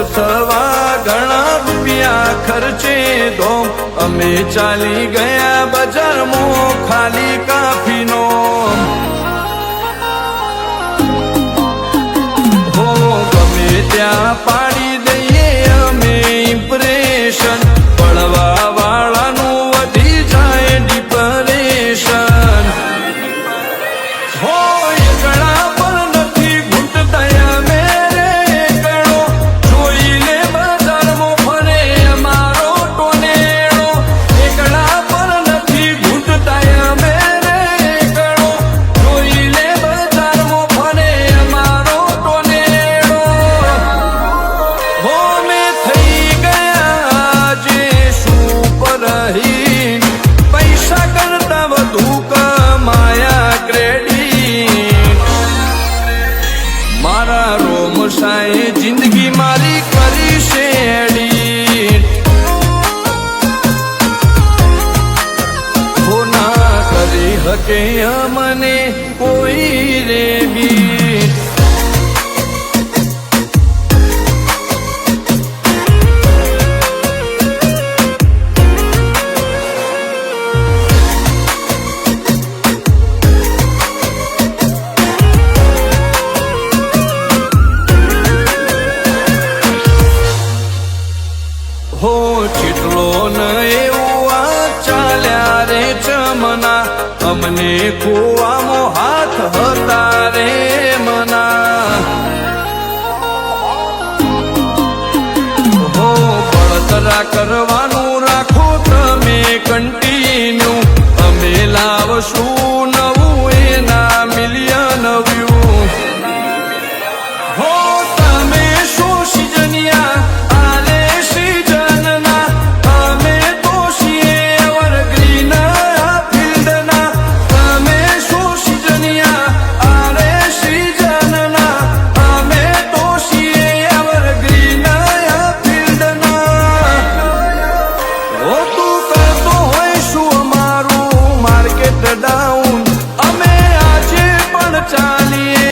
થવા ઘણા રૂપિયા ખર્ચે ધોમ અમે ચાલી ગયા બજારમાં ખાલી કાફીનો હો ગમે ત્યાં પાડી દઈએ અમે ઇમ્પ્રેશન પડવા વાળાનું વધી જાય ડિપ્રેશન હો એકડા પર નથી ઘૂંટતા અમે રે એકડો જોઈ લે બજારમાં ફરે અમારો ટોનેડો એકડા પર નથી ઘૂંટતા અમે રે એકડો જોઈ લે બજારમાં ફરે અમારો ટોનેડો હો મેં થઈ ગયા જે સુપરહીન પૈસા કરતા વધુ કમાયા ક્રેડિટ મારા રોમસાએ જિંદગી મારી કરી શેડી હો ના કરી હકે મને કોઈ રે બી હો ચીટલો ન એવું આ ચાલ્યા રે ચમના અમને કુવામાં હાથ હતા રે મના હો બળતરા કરવા